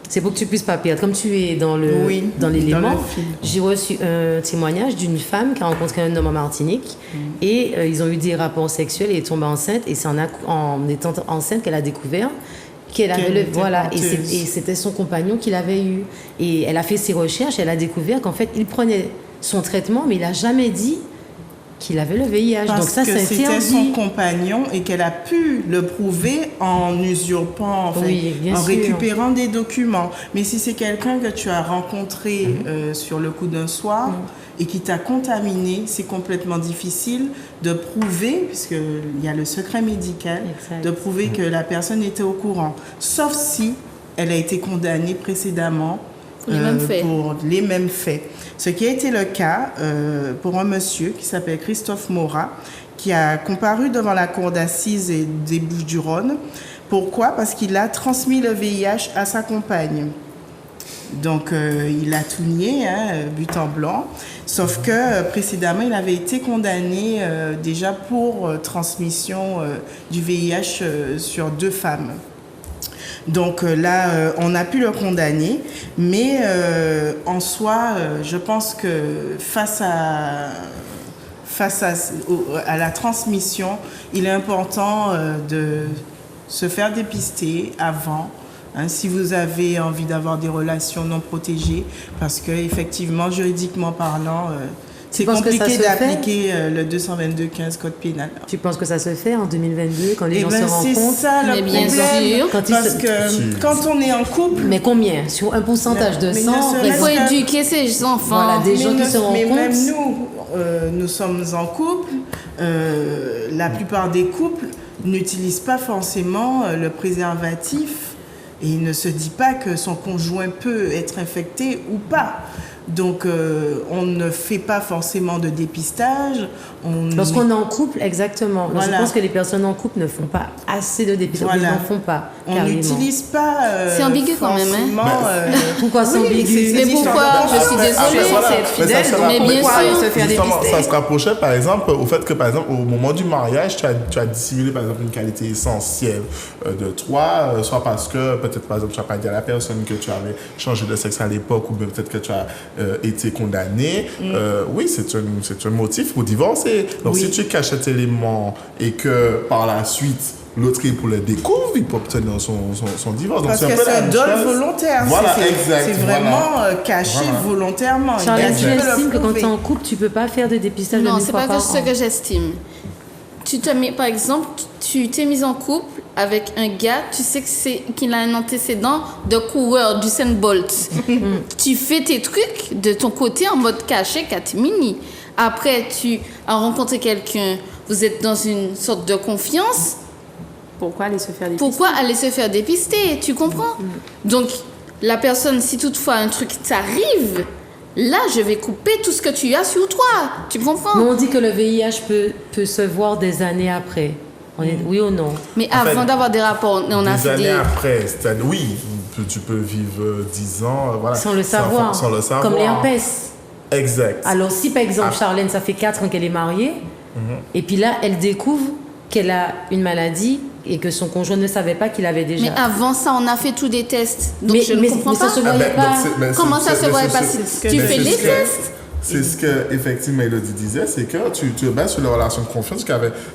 c'est pour que tu puisses pas perdre. Comme tu es dans l'élément, j'ai reçu un témoignage d'une femme qui a rencontré un homme en Martinique et ils ont eu des rapports sexuels et est tombée enceinte et c'est en étant enceinte qu'elle a découvert qu'elle avait et c'était son compagnon qui l'avait eu et elle a fait ses recherches et elle a découvert qu'en fait il prenait son traitement mais il a jamais dit qu'il avait le VIH. Parce donc ça que c'est c'était interdit. son compagnon et qu'elle a pu le prouver en usurpant, en récupérant des documents. Mais si c'est quelqu'un que tu as rencontré sur le coup d'un soir et qui t'a contaminé, c'est complètement difficile de prouver, puisqu'il y a le secret médical, de prouver que la personne était au courant. Sauf si elle a été condamnée précédemment pour les mêmes faits. Ce qui a été le cas pour un monsieur qui s'appelle Christophe Morat, qui a comparu devant la cour d'assises des Bouches-du-Rhône. Pourquoi? Parce qu'il a transmis le VIH à sa compagne. Donc, il a tout nié, but en blanc. Sauf que précédemment, il avait été condamné déjà pour transmission du VIH sur 2 femmes. Donc là, on a pu le condamner, mais en soi, je pense que face à la transmission, il est important de se faire dépister avant, si vous avez envie d'avoir des relations non protégées, parce que effectivement, juridiquement parlant, c'est compliqué d'appliquer le 222-15 code pénal. Tu penses que ça se fait en 2022 quand les gens se rendent c'est compte? ça le problème. Parce que quand on est en couple... Mais combien? Sur un pourcentage de 100? Il faut éduquer ces enfants. Voilà, des gens qui se rendent compte. Mais même nous sommes en couple. La plupart des couples n'utilisent pas forcément le préservatif et il ne se dit pas que son conjoint peut être infecté ou pas. Donc, on ne fait pas forcément de dépistage. Lorsqu'on est en couple, exactement. Voilà. Je pense que les personnes en couple ne font pas assez de dépistage. Ils n'en font pas. On n'utilise pas. C'est ambigu quand même. Pourquoi c'est ambigu? Mais pourquoi? Je suis désolée, c'est être fidèle. Mais bien sûr, se faire dépister. Ça se rapprochait, par exemple, au fait que, par exemple, au moment du mariage, tu as dissimulé, par exemple, une qualité essentielle de toi, soit parce que, peut-être, par exemple, tu n'as pas dit à la personne que tu avais changé de sexe à l'époque, ou peut-être que tu as été condamné. Oui, c'est un motif pour divorcer. Donc, si tu caches cet élément et que, par la suite, l'autre époux le découvre, il peut obtenir son divorce. Parce donc, que c'est un dol volontaire. Voilà, exact. C'est vraiment caché volontairement. Charlotte, tu estimes que quand tu es en couple, tu ne peux pas faire de dépistage? Non, c'est pas ce que j'estime. Par exemple, tu t'es mise en couple avec un gars, tu sais qu'il a un antécédent de coureur du Usain Bolt. Tu fais tes trucs de ton côté en mode caché, catimini. Après, tu as rencontré quelqu'un, vous êtes dans une sorte de confiance. Pourquoi aller se faire dépister? Pourquoi aller se faire dépister? Tu comprends? Donc, la personne, si toutefois un truc t'arrive, là, je vais couper tout ce que tu as sur toi. Tu comprends? Mais on dit que le VIH peut se voir des années après. Oui ou non? Mais avant d'avoir des rapports, on a fait des années après, oui, tu peux vivre 10 ans, voilà. Sans le savoir. Sans le savoir. Comme l'herpès. Exact. Alors, si par exemple, Charlène, ça fait 4 ans qu'elle est mariée, et puis là, elle découvre qu'elle a une maladie et que son conjoint ne savait pas qu'il avait déjà. Mais avant ça, on a fait tous des tests. Donc, je ne comprends pas. Ça se voyait pas. Comment ça se voyait pas si tu fais les tests? C'est ce que effectivement Elodie disait, c'est que tu te bases sur la relation de confiance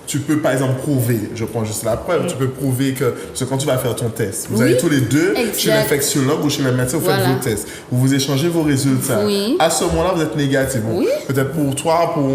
tu peux par exemple prouver, je prends juste la preuve, tu peux prouver que quand tu vas faire ton test, vous allez tous les deux chez l'infectiologue ou chez le médecin, vous faites vos tests, vous échangez vos résultats. À ce moment-là, vous êtes négatif. Peut-être pour toi, pour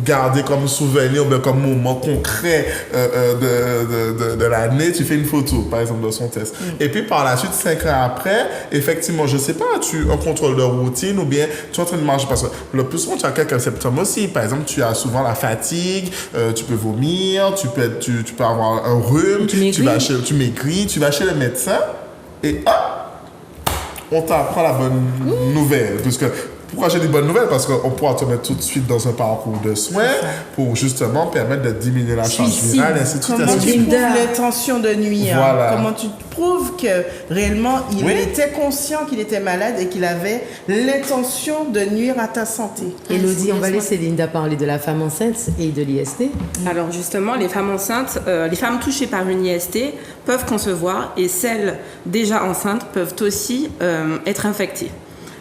garder comme souvenir, comme moment concret de l'année, tu fais une photo, par exemple, de son test. Et puis par la suite, 5 ans après, effectivement, je sais pas, un contrôle de routine ou bien tu es en train de marcher parce que le plus souvent, tu as quelques symptômes aussi. Par exemple, tu as souvent la fatigue, tu peux vomir, tu peux avoir un rhume, tu maigris, tu vas chez le médecin et hop, on t'apprend la bonne nouvelle. Parce que, pourquoi j'ai des bonnes nouvelles? Parce qu'on pourra te mettre tout de suite dans un parcours de soins pour justement permettre de diminuer la charge virale, et ainsi de suite. Comment ainsi de tu suite. prouves l'intention de nuire? Voilà. Comment tu prouves que réellement il était conscient qu'il était malade et qu'il avait l'intention de nuire à ta santé? Elodie, on va laisser Linda parler de la femme enceinte et de l'IST. Alors justement, les femmes enceintes, les femmes touchées par une IST peuvent concevoir et celles déjà enceintes peuvent aussi être infectées.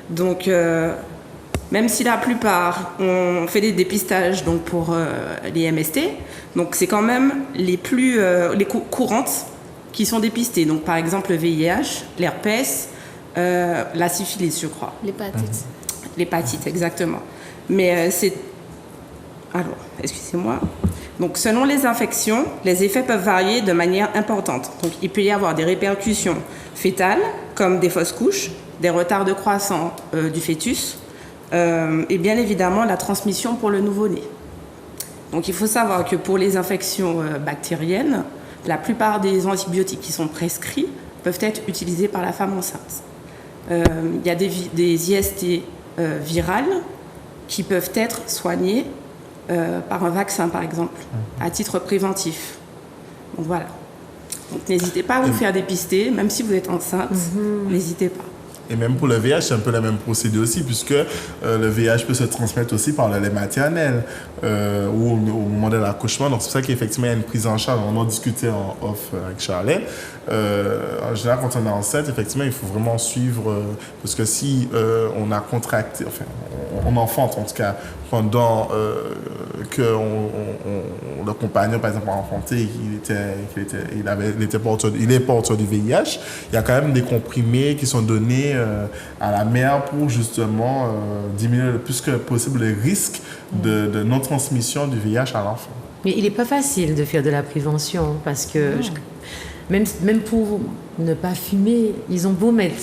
Donc, même si la plupart ont fait des dépistages donc pour les MST, donc c'est quand même les plus courantes qui sont dépistées. Donc par exemple le VIH, l'herpès, la syphilis, je crois. L'hépatite. L'hépatite, exactement. Mais c'est... Alors, excusez-moi. Donc selon les infections, les effets peuvent varier de manière importante. Donc il peut y avoir des répercussions fétales, comme des fausses couches, des retards de croissance du fœtus, et bien évidemment la transmission pour le nouveau-né. Donc il faut savoir que pour les infections bactériennes, la plupart des antibiotiques qui sont prescrits peuvent être utilisés par la femme enceinte. Il y a des IST virales qui peuvent être soignées par un vaccin, par exemple, à titre préventif. Donc voilà. Donc n'hésitez pas à vous faire dépister, même si vous êtes enceinte, n'hésitez pas. Et même pour le VIH, c'est un peu la même procédé aussi, puisque le VIH peut se transmettre aussi par le lait maternel ou au moment de l'accouchement. Donc, c'est pour ça qu'effectivement, il y a une prise en charge. On en discutait en off avec Charlène. En général, quand on est enceinte, effectivement, il faut vraiment suivre, parce que si on a contracté, enfin, on enfante en tout cas, pendant que le compagnon, par exemple, a enfanté, il est porteur du VIH, il y a quand même des comprimés qui sont donnés à la mère pour justement diminuer le plus que possible le risque de non-transmission du VIH à l'enfant. Mais il n'est pas facile de faire de la prévention parce que même pour ne pas fumer, ils ont beau mettre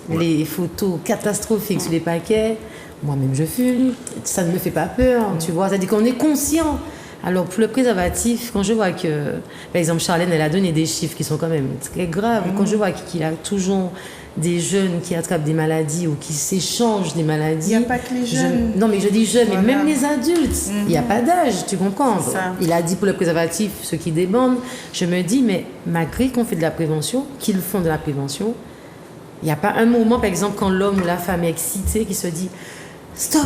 les photos catastrophiques sur les paquets. Moi-même, je fume, ça ne me fait pas peur, tu vois. C'est-à-dire qu'on est conscient. Alors, pour le préservatif, quand je vois que, par exemple, Charlène, elle a donné des chiffres qui sont quand même très graves. Quand je vois qu'il y a toujours des jeunes qui attrapent des maladies ou qui s'échangent des maladies. Il n'y a pas que les jeunes. Non, mais je dis jeunes, mais même les adultes. Il n'y a pas d'âge, tu comprends. Il a dit pour le préservatif, ceux qui débandent. Je me dis, mais malgré qu'on fait de la prévention, qu'ils font de la prévention, il n'y a pas un moment, par exemple, quand l'homme ou la femme est excité, qui se dit stop,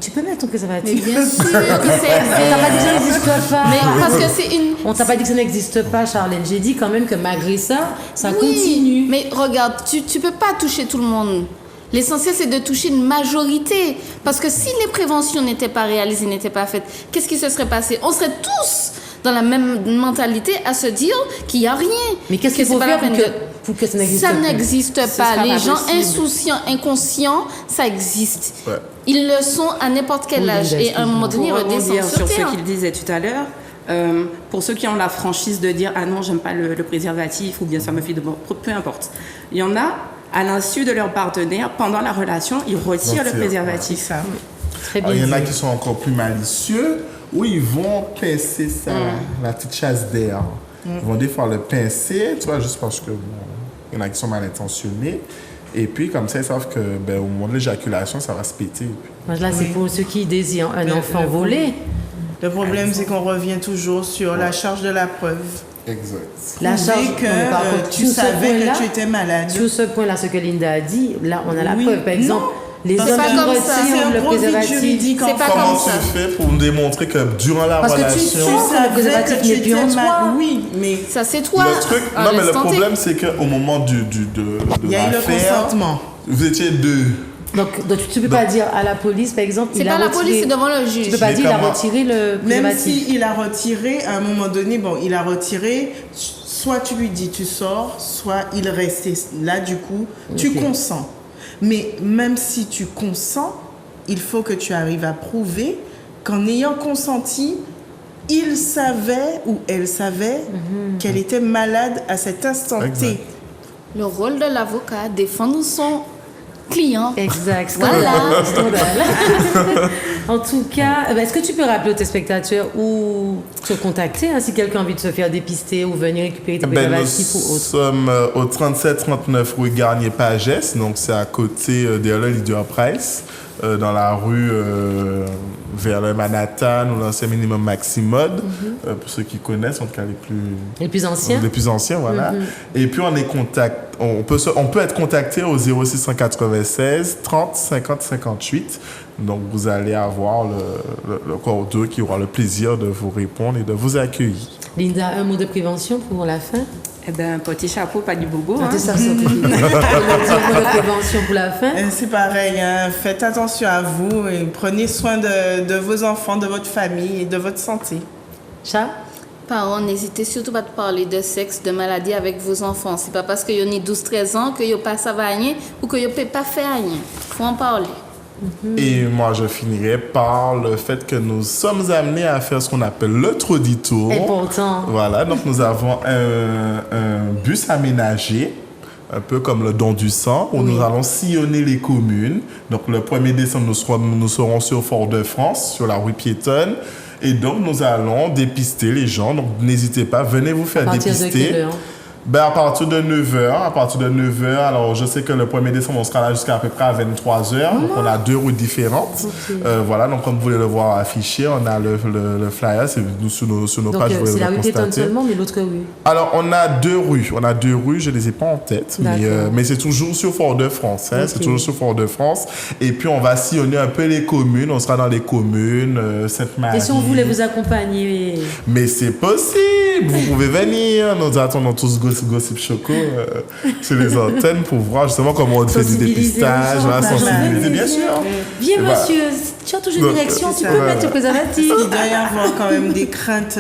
tu peux mettre ton préservatif. Mais bien sûr que ça On t'a pas dit que ça n'existe pas. Mais parce que c'est une... On t'a pas dit que ça n'existe pas, Charlène. J'ai dit quand même que malgré ça, ça continue. Mais regarde, tu peux pas toucher tout le monde. L'essentiel, c'est de toucher une majorité. Parce que si les préventions n'étaient pas réalisées, n'étaient pas faites, qu'est-ce qui se serait passé? On serait tous dans la même mentalité à se dire qu'il n'y a rien. Mais qu'est-ce qu'il faut faire pour que ça n'existe pas? Ça n'existe pas. Les gens insouciants, inconscients, ça existe. Ouais. Ils le sont à n'importe quel âge. Et à un moment donné, ils redescendent sur ce qu'il disait tout à l'heure. Pour ceux qui ont la franchise de dire « Ah non, j'aime pas le préservatif » ou bien « ça me fait de bon », peu importe. Il y en a, à l'insu de leur partenaire, pendant la relation, ils retirent le préservatif. Ouais. Très bien. Il y en a qui sont encore plus malicieux, où ils vont pincer ça, la petite chasse d'air. Ils vont des fois le pincer, tu vois, juste parce que il y en a qui sont mal intentionnés. Et puis, comme ça, ils savent que au moment de l'éjaculation, ça va se péter. Moi, là, c'est pour ceux qui désirent un enfant volé. Le problème, c'est qu'on revient toujours sur la charge de la preuve. Exact. La charge que tu savais que tu étais malade. Sur ce point-là, ce que Linda a dit, là, on a la preuve. Par exemple, les hommes qui retirent le préservatif. C'est pas comment comme ça. tu fais pour démontrer que durant la relation... Parce que tu sens que le préservatif n'est plus en toi. Oui, mais... Ça, c'est toi. Le truc, non, mais le problème, c'est qu'au moment de il y a eu le consentement. Vous étiez deux. Donc tu ne peux pas dire à la police, par exemple, c'est pas la police, c'est devant le juge. Tu ne peux pas dire qu'il a retiré le préservatif. Même s'il a retiré, à un moment donné, il a retiré, soit tu lui dis tu sors, soit il reste là, du coup, tu consens. Mais même si tu consens, il faut que tu arrives à prouver qu'en ayant consenti, il savait ou elle savait qu'elle était malade à cet instant T. Le rôle de l'avocat, défendre son clients. Exact. Voilà. Scandale. En tout cas, est-ce que tu peux rappeler aux téléspectateurs où te contacter si quelqu'un a envie de se faire dépister ou venir récupérer tes Nous préservatifs ou autre? sommes au 37-39 rue Garnier-Pagès, donc c'est à côté derrière le Leader Price, dans la rue vers le Manhattan ou l'ancien minimum Maximode, pour ceux qui connaissent, en tout cas Les plus anciens? les plus anciens, voilà. Et puis on peut être contacté au 0696 30 50 58. Donc vous allez avoir le cordeux qui aura le plaisir de vous répondre et de vous accueillir. Linda, un mot de prévention pour la fin? Eh ben, petit chapeau, pas du bobo. Hein. C'est ça, un mot de prévention pour la fin? C'est pareil, hein. Faites attention à vous et prenez soin de vos enfants, de votre famille et de votre santé. Chat? Parents, n'hésitez surtout pas de parler de sexe, de maladie avec vos enfants. C'est pas parce que vous avez 12-13 ans que vous pas savez rien ou que vous ne pouvez pas faire rien. Faut en parler. Et moi, je finirai par le fait que nous sommes amenés à faire ce qu'on appelle le Trodito. Important. Voilà, donc nous avons un bus aménagé, un peu comme le don du sang, où nous allons sillonner les communes. Donc le 1er décembre, nous serons sur Fort-de-France, sur la rue piétonne. Et donc nous allons dépister les gens. Donc n'hésitez pas, venez vous faire dépister. À partir de quelle heure? À partir de 9h. Alors, je sais que le 1er décembre, on sera là jusqu'à peu près à 23h. Donc, on a 2 rues différentes. Okay. Voilà, donc comme vous voulez le voir affiché, on a le flyer, c'est sur nos pages, vous c'est la rue le piétonne constater. seulement, mais l'autre rue? Alors, on a 2 rues. Je ne les ai pas en tête. Mais c'est toujours sur Fort-de-France. Hein, C'est toujours sur Fort-de-France. Et puis, on va sillonner un peu les communes. On sera dans les communes, Sainte-Marie. Et si on voulait vous accompagner? Mais c'est possible. Vous pouvez venir. Nous attendons tous Gossip Choco sur les antennes pour voir justement comment on fait du dépistage, sensibiliser, bien sûr. Viens, monsieur, tu as toujours une érection, tu peux mettre le préservatif. Il doit y avoir quand même des craintes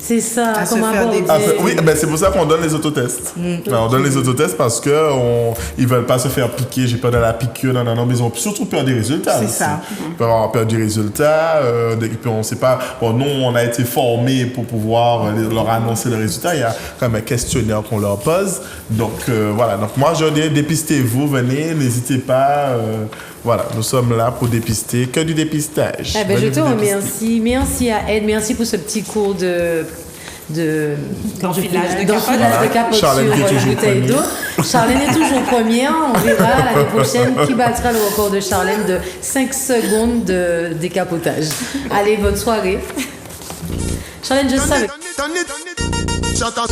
c'est ça, à se comment faire aborder. dépister. Oui, c'est pour ça qu'on donne les autotests. Alors, on donne les autotests parce qu'ils ne veulent pas se faire piquer. J'ai peur de la piqûre, non, mais ils ont surtout peur des résultats. C'est aussi. ça. Ils peuvent avoir peur du résultat. Et puis on ne sait pas. Bon, nous, on a été formés pour pouvoir leur annoncer le résultat. Il y a quand même un questionnaire qu'on leur pose. Donc, voilà. Donc, moi, je dis, dépistez-vous, venez, n'hésitez pas. Voilà, nous sommes là pour dépister, que du dépistage. Je te remercie. Merci à Ed, merci pour ce petit cours d'enfilage de capote sur une bouteille d'eau. Charlène est toujours première. On verra l'année prochaine qui battra le record de Charlène de 5 secondes de décapotage. Allez, bonne soirée. Charlène, je savais. Shut up.